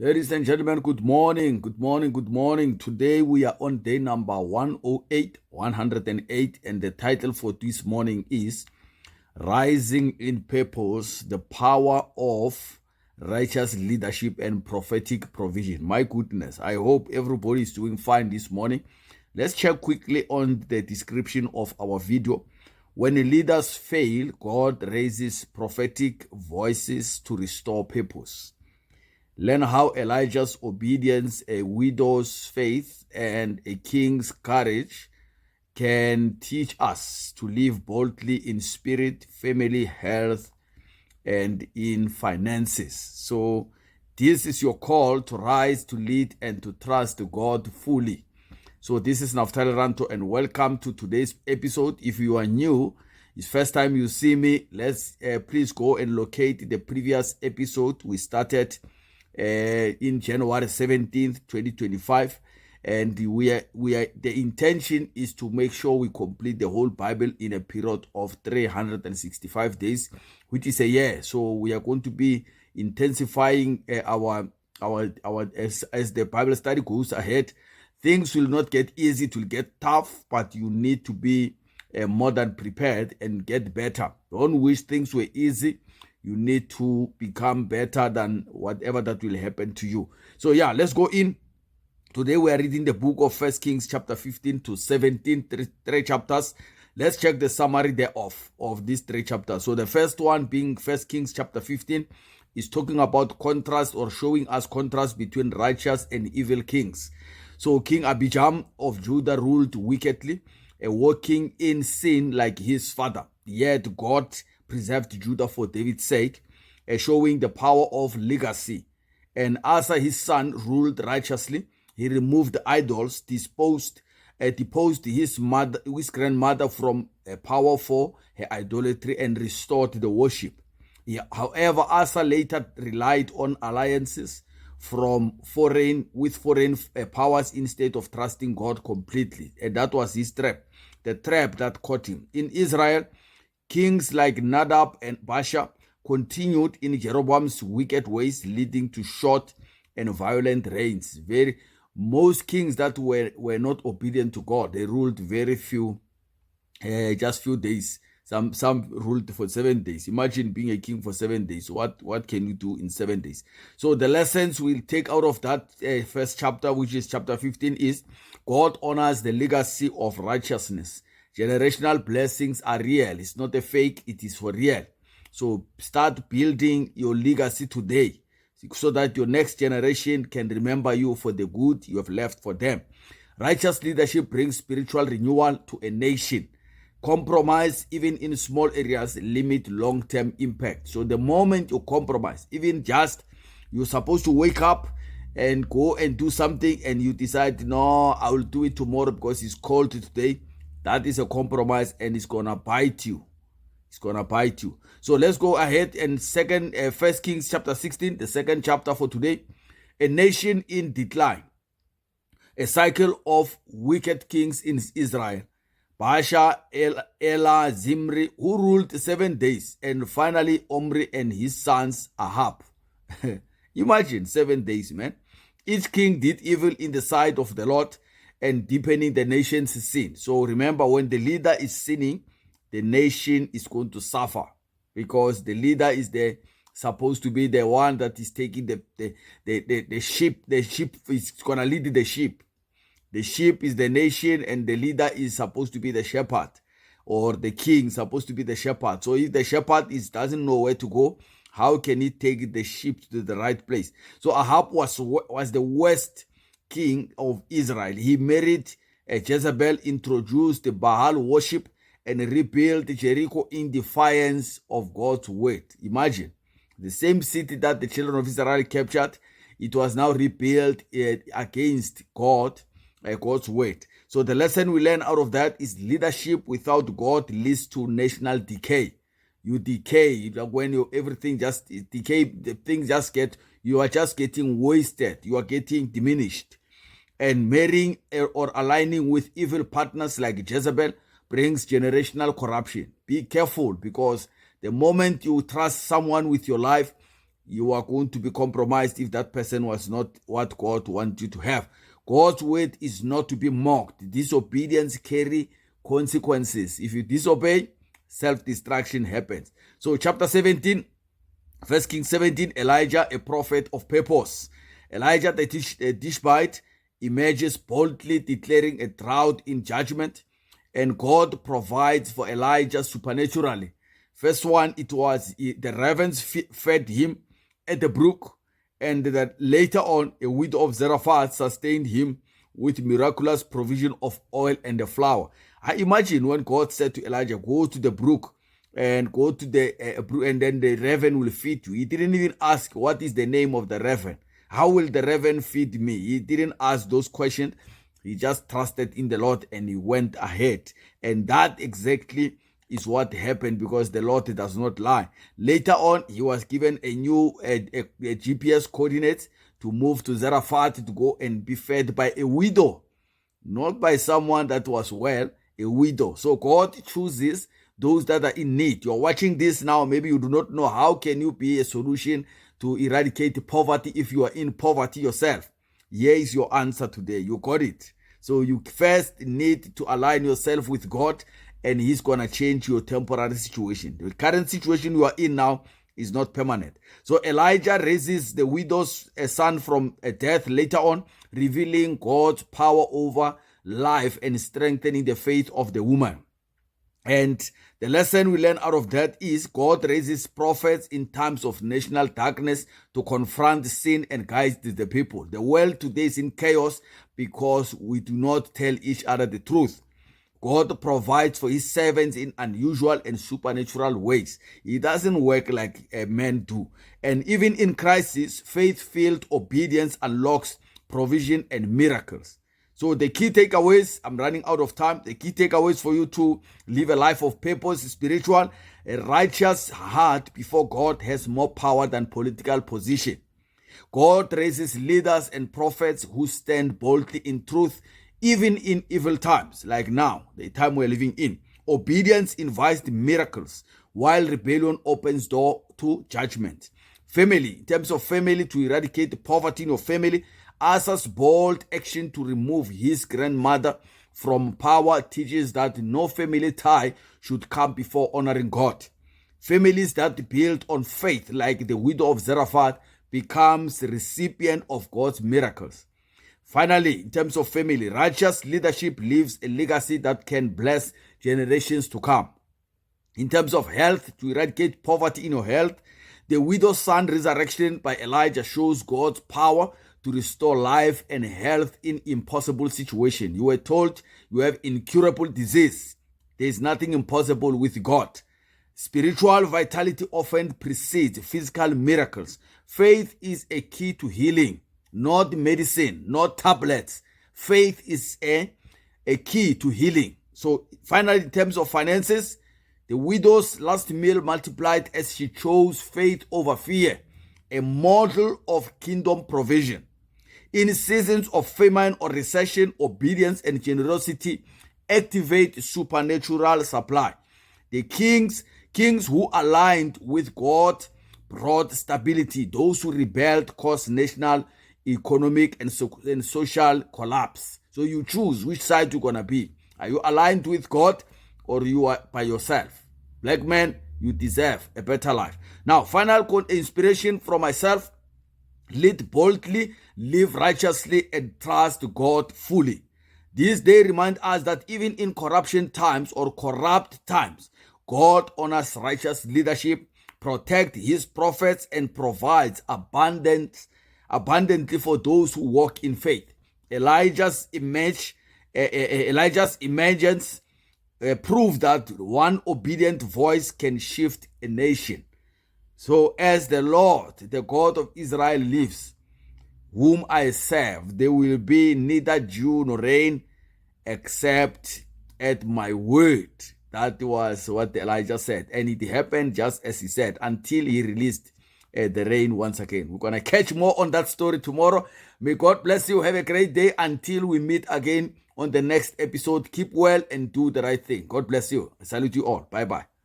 Ladies and gentlemen, good morning, good morning, good morning. Today we are on day number 108, and the title for this morning is Rising in Purpose, the Power of Righteous Leadership and Prophetic Provision. My goodness, I hope everybody is doing fine this morning. Let's check quickly on the description of our video. When leaders fail, God raises prophetic voices to restore purpose. Learn how Elijah's obedience, a widow's faith, and a king's courage can teach us to live boldly in spirit, family, health, and in finances. So this is your call to rise, to lead, and to trust God fully. So this is Naftaly Rantho, and welcome to today's episode. If you are new, it's first time you see me, let's please go and locate the previous episode. We started in January 17th, 2025. And the intention is to make sure we complete the whole Bible in a period of 365 days, which is a year. So we are going to be intensifying our as the Bible study goes ahead. Things will not get easy, it will get tough, but you need to be more than prepared and get better. Don't wish things were easy. You need to become better than whatever that will happen to you. So yeah, let's go in. Today we are reading the book of 1 Kings chapter 15 to 17, three chapters. Let's check the summary thereof of these three chapters. So the first one being 1 Kings chapter 15 is talking about contrast, or showing us contrast between righteous and evil kings. So King Abijam of Judah ruled wickedly, walking in sin like his father. Yet God preserved Judah for David's sake, showing the power of legacy. And Asa his son ruled righteously. He removed idols, deposed his grandmother from power for her idolatry, and restored the worship. However, Asa later relied on alliances from foreign powers instead of trusting God completely. And that was his trap, the trap that caught him. In Israel, kings like Nadab and Baasha continued in Jeroboam's wicked ways, leading to short and violent reigns. Most kings that were not obedient to God, they ruled very few, just few days. Some ruled for 7 days. Imagine being a king for 7 days. What can you do in 7 days? So the lessons we'll take out of that first chapter, which is chapter 15, is God honors the legacy of righteousness. Generational blessings are real. It's not a fake, it is for real. So start building your legacy today, so that your next generation can remember you for the good you have left for them. Righteous leadership brings spiritual renewal to a nation. Compromise, even in small areas, limit long-term impact. So the moment you compromise, even just you're supposed to wake up and go and do something, and you decide, no, I will do it tomorrow because it's cold today, that is a compromise, and it's gonna bite you. It's gonna bite you. So let's go ahead and 1 Kings chapter 16, the second chapter for today. A nation in decline. A cycle of wicked kings in Israel. Baasha, Ela, Zimri, who ruled 7 days, and finally Omri and his sons Ahab. Imagine 7 days, man. Each king did evil in the sight of the Lord, and deepening the nation's sin. So remember, when the leader is sinning, the nation is going to suffer, because the leader is supposed to be the one that is taking the sheep. The sheep is going to lead the sheep. The sheep is the nation, and the leader is supposed to be the shepherd, or the king supposed to be the shepherd. So if the shepherd doesn't know where to go, how can he take the sheep to the right place? So Ahab was the worst king of Israel. He married Jezebel, introduced the Baal worship, and rebuilt Jericho in defiance of God's word. Imagine, the same city that the children of Israel captured, it was now rebuilt against God's word. So the lesson we learn out of that is leadership without God leads to national decay. You decay when everything just decay. The things just you are just getting wasted. You are getting diminished. And marrying or aligning with evil partners like Jezebel brings generational corruption. Be careful, because the moment you trust someone with your life, you are going to be compromised if that person was not what God wants you to have. God's word is not to be mocked. Disobedience carry consequences. If you disobey, self-destruction happens. So chapter 17, 1 Kings 17, Elijah, a prophet of purpose. Elijah the Tishbite emerges boldly declaring a drought in judgment, and God provides for Elijah supernaturally. First one, it was the ravens fed him at the brook, and that later on a widow of Zarephath sustained him with miraculous provision of oil and the flour. I imagine when God said to Elijah, go to the brook and go to the brook, and then the raven will feed you. He didn't even ask what is the name of the raven. How will the raven feed me? He didn't ask those questions. He just trusted in the Lord and he went ahead. And that exactly is what happened, because the Lord does not lie. Later on, he was given a new GPS coordinates to move to Zarephath to go and be fed by a widow, not by someone that was well, a widow. So God chooses those that are in need. You're watching this now, maybe you do not know how can you be a solution to eradicate poverty if you are in poverty yourself. Here is your answer today. You got it. So you first need to align yourself with God, and he's going to change your temporary situation. The current situation you are in now is not permanent. So Elijah raises the widow's son from death later on, revealing God's power over life and strengthening the faith of the woman. And the lesson we learn out of that is God raises prophets in times of national darkness to confront sin and guide the people. The world today is in chaos because we do not tell each other the truth. God provides for his servants in unusual and supernatural ways. He doesn't work like men do. And even in crisis, faith-filled obedience unlocks provision and miracles. So the key takeaways, I'm running out of time. The key takeaways for you to live a life of purpose, spiritual, a righteous heart before God has more power than political position. God raises leaders and prophets who stand boldly in truth, even in evil times, like now, the time we're living in. Obedience invites miracles, while rebellion opens door to judgment. Family, in terms of family, to eradicate poverty in your family, Asa's bold action to remove his grandmother from power teaches that no family tie should come before honoring God. Families that build on faith, like the widow of Zarephath, becomes the recipient of God's miracles. Finally, in terms of family, righteous leadership leaves a legacy that can bless generations to come. In terms of health, to eradicate poverty in your health, the widow's son resurrection by Elijah shows God's power to restore life and health in impossible situations. You were told you have incurable disease. There is nothing impossible with God. Spiritual vitality often precedes physical miracles. Faith is a key to healing, not medicine, not tablets. Faith is a key to healing. So finally, in terms of finances, the widow's last meal multiplied as she chose faith over fear, a model of kingdom provision. In seasons of famine or recession, obedience and generosity activate supernatural supply. The kings who aligned with God brought stability. Those who rebelled caused national, economic, and social collapse. So you choose which side you're going to be. Are you aligned with God or you are by yourself? Black man, you deserve a better life. Now, final inspiration from myself: lead boldly, live righteously, and trust God fully. This day remind us that even in corruption times or corrupt times, God honors righteous leadership, protects his prophets, and provides abundantly for those who walk in faith. Elijah's emergence proved that one obedient voice can shift a nation. So as the Lord, the God of Israel lives, whom I serve, there will be neither dew nor rain except at my word. That was what Elijah said. And it happened just as he said, until he released the rain once again. We're going to catch more on that story tomorrow. May God bless you. Have a great day until we meet again on the next episode. Keep well and do the right thing. God bless you. I salute you all. Bye-bye.